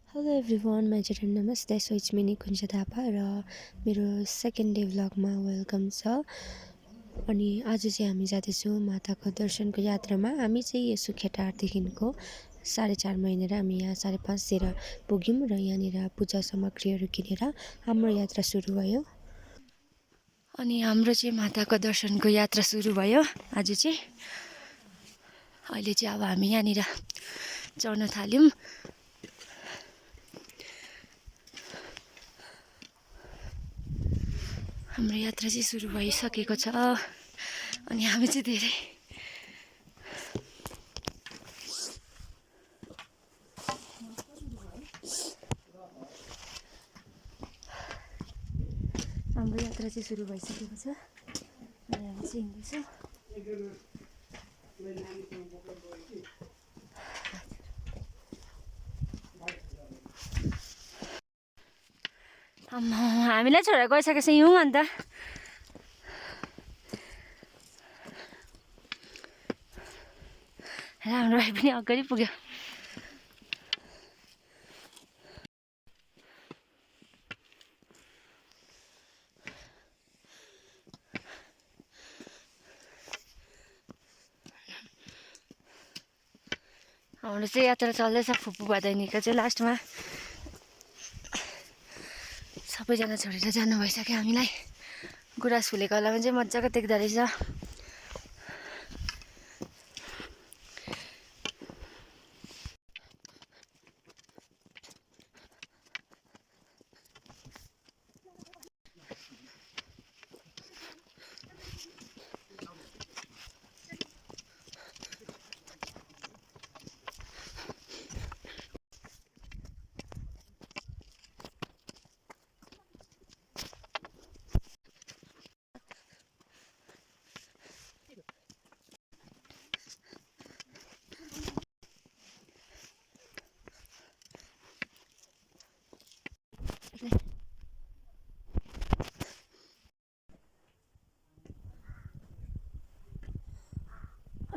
Hello everyone माइजर नमस्ते so it's me निकुञ्ज थापा र मेरो सेकेन्ड डे भ्लगमा वेलकम छ। अनि आज चाहिँ हामी जाँदैछौँ माताको दर्शनको यात्रामा। हामी चाहिँ यसो केटारदेखिको 4:30 हिँडेर हामी यहाँ 5:30तिर पुग्यौँ र यहाँनिर पूजा सामग्रीहरू किनेर हाम्रो यात्रा सुरु भयो। अनि हाम्रो चाहिँ माताको दर्शनको यात्रा सुरु भयो आज चाहिँ। अहिले चाहिँ अब हामी यहाँनिर चढ्न थाल्यौँ। हाम्रो यात्रा चाहिँ सुरु भइसकेको छ अनि हामी चाहिँ धेरै हाम्रो यात्रा चाहिँ सुरु भइसकेको छ अनि हामी चाहिँ हिँड्दैछौँ। हामीलाई छोडेर गइसकेपछि हिउँ अन्त हाम्रो भाइ पनि अगाडि पुग्यो। हाम्रो चाहिँ यात्रा चल्दैछ। फुपू भदैनीको चाहिँ लास्टमा सबैजना छोडेर जानु भइसक्यो हामीलाई। गुराँस फुलेको बेलामा चाहिँ मजाको देख्दो रहेछ।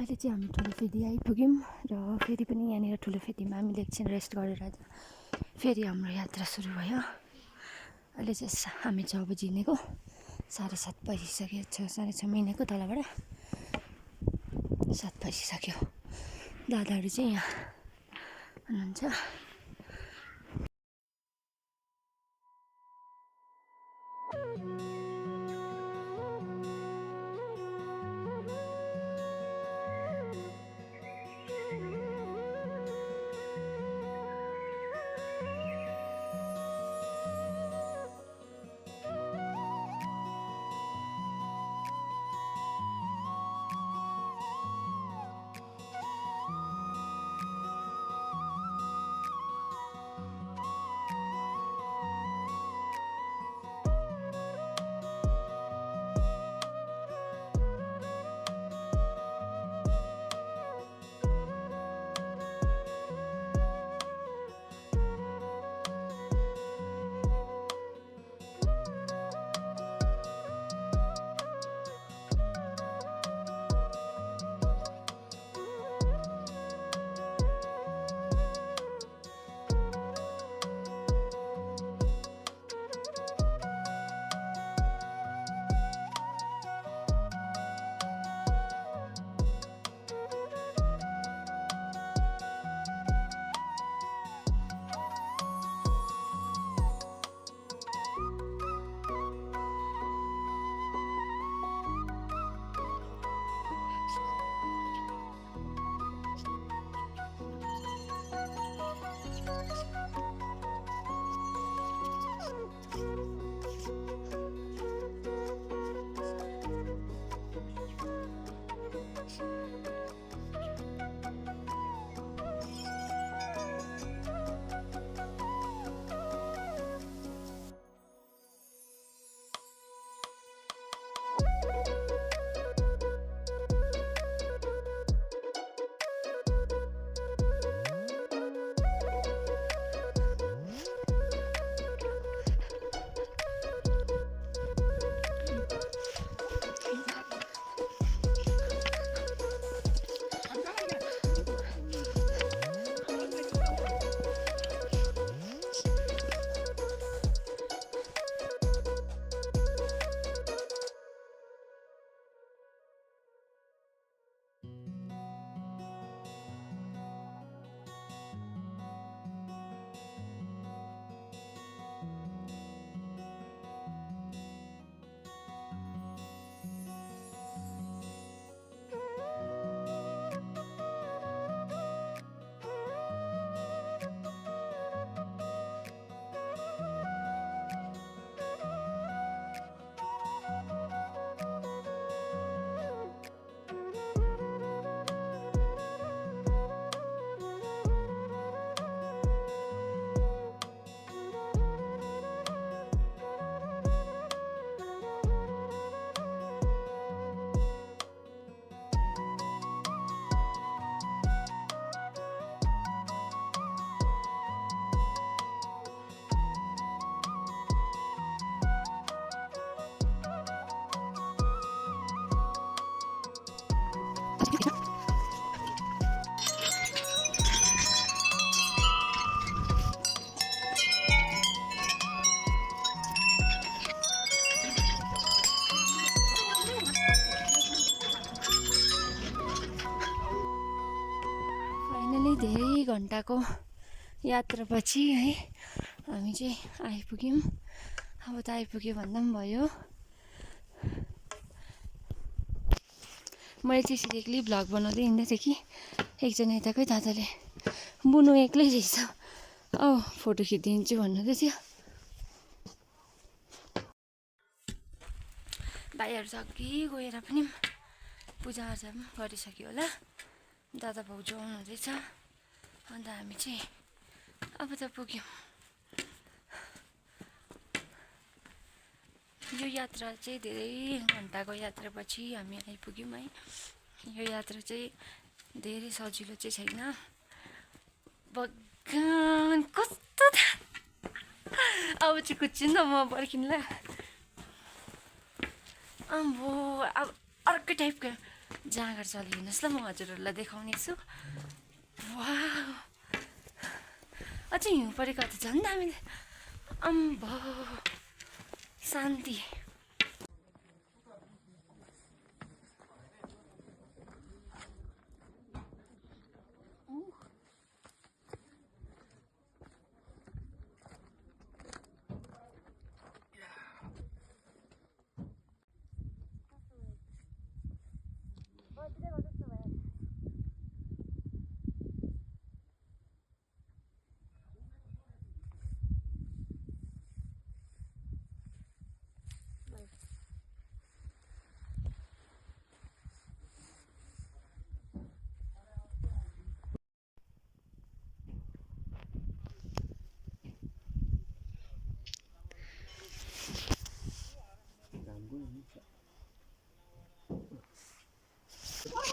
अहिले चाहिँ हामी ठुलो फेदी आइपुग्यौँ र फेरि पनि यहाँनिर ठुलो फेदीमा हामीले एकछिन रेस्ट गरेर फेरि हाम्रो यात्रा सुरु भयो। अहिले चाहिँ हामी 6 बजी हिँडेको 7:30 बजिसक्यो। 6:30 हिँडेको तलबाट 7 बजिसक्यो। दादाहरू चाहिँ यहाँ हुनुहुन्छ। घन्टाको यात्रापछि है हामी चाहिँ आइपुग्यौँ। अब त आइपुग्यो भन्दा पनि भयो। मैले चाहिँ यसरी एक्लै भ्लग बनाउँदै हिँड्दै थिएँ कि एकजना यताकै दादाले बुनु एक्लै रहेछ फोटो खिचिदिन्छु भन्नुहुँदै थियो। भाइहरू त अघि गएर पनि पूजाआजा पनि गरिसक्यो होला। दादा भाउजू आउनु हुँदैछ। अन्त हामी चाहिँ अब त पुग्यौँ। यो यात्रा चाहिँ धेरै घन्टाको यात्रापछि हामी आइपुग्यौँ है। यो यात्रा चाहिँ धेरै सजिलो चाहिँ छैन। भगवान कस्तो अब चाहिँ कुच्छु नि त म पर्खिनु ल। अम्बो अब अर्कै टाइपको जाँगर चल्यो हेर्नुहोस् ल, म हजुरहरूलाई देखाउने छु। वाह अझै हिउँ परेको त झन् दामी। अम्बो शान्ति।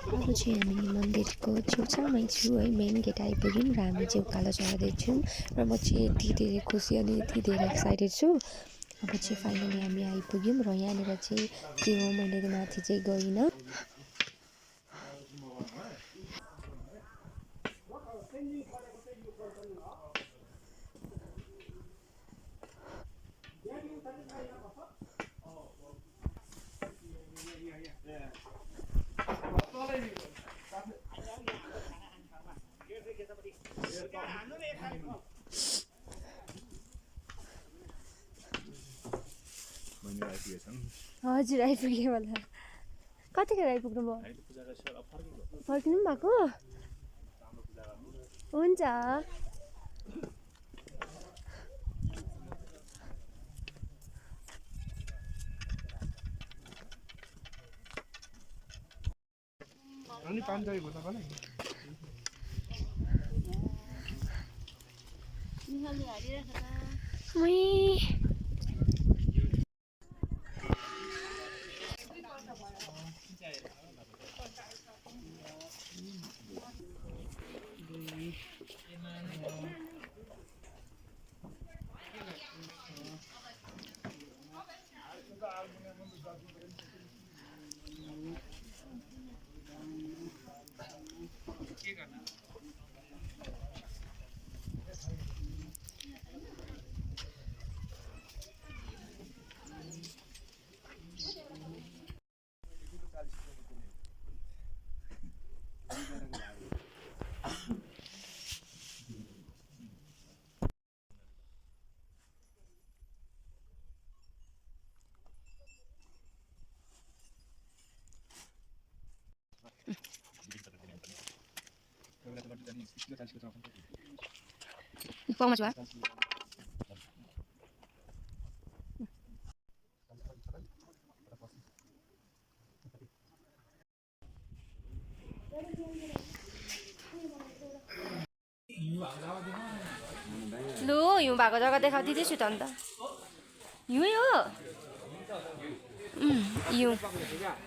अब चाहिँ हामी मन्दिरको छेउछाउमै छु है। मेन गेट आइपुग्यौँ र हामी चाहिँ उकालो चढ्दैछौँ र म चाहिँ यति धेरै खुसी अनि यति धेरै एक्साइटेड छु। अब चाहिँ फाइनली हामी आइपुग्यौँ र यहाँनिर चाहिँ के हो मैले माथि चाहिँ गइनँ। हजुर आइपुग्यो होला। कतिखेर आइपुग्नु भयो? फर्किनु पनि भएको? हुन्छ। Pong mas ba? लु हिउँ भएको जग्गा देखाउँदिँदैछु त अन्त। हिउँै हो। हिउँ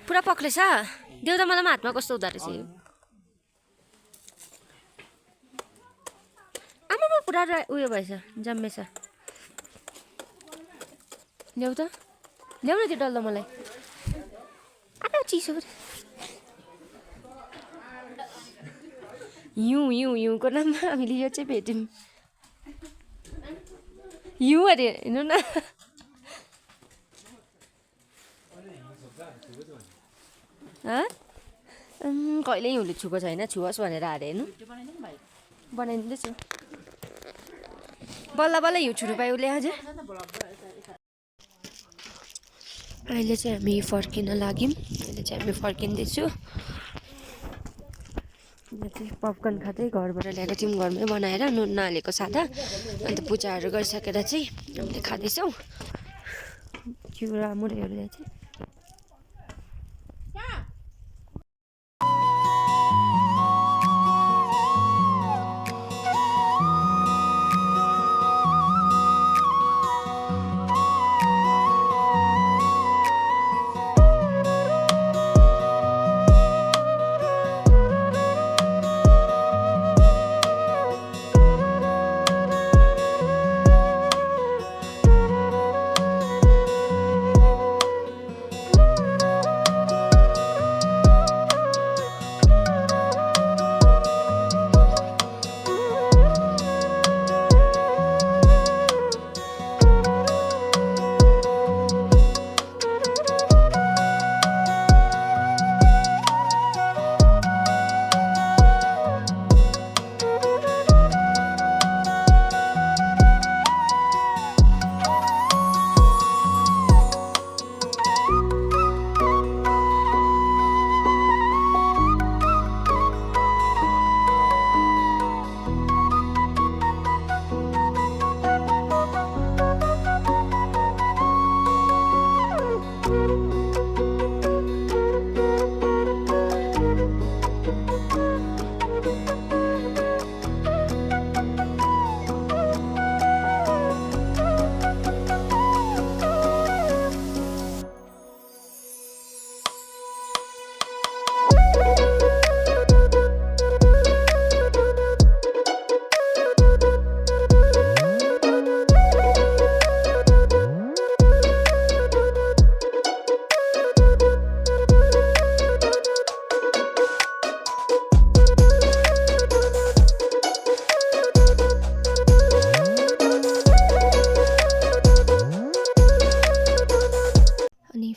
पुरा पक्रेछ। देऊ त मलाई हातमा कस्तो हुँदो रहेछ यो। आमामा पुरा उयो भएछ, जम्मेछ। ल्याउ त, ल्याउ न त्यो डल्लो मलाई। आमा चिसो। हिउँको नाममा हामीले यो चाहिँ भेट्यौँ। हिउँ अरे हेर्नु न। कहिल्यै हिउँले छुको छैन, छुहोस् भनेर हारे हेर्नु। बनाइदिँदैछु बल्ल बल्ल हिउँ छुनु पायो उसले आज अहिले चाहिँ हामी फर्किन लाग्यौँ अहिले चाहिँ हामी फर्किँदैछु पपकर्न खाँदै घरबाट ल्याएको थियौँ घरमै बनाएर नुन नहालेको सादा अन्त पूजाहरू गरिसकेर चाहिँ हामीले खाँदैछौँ चिउरा मुरैहरू चाहिँ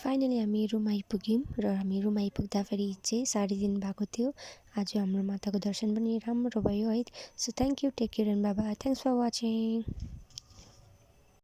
फाइनली हामी रुम आइपुग्यौँ र हामी रुम आइपुग्दाखेरि चाहिँ 3:30 भएको थियो आज हाम्रो माताको दर्शन पनि राम्रो भयो है so thank you take care and bye bye thanks for watching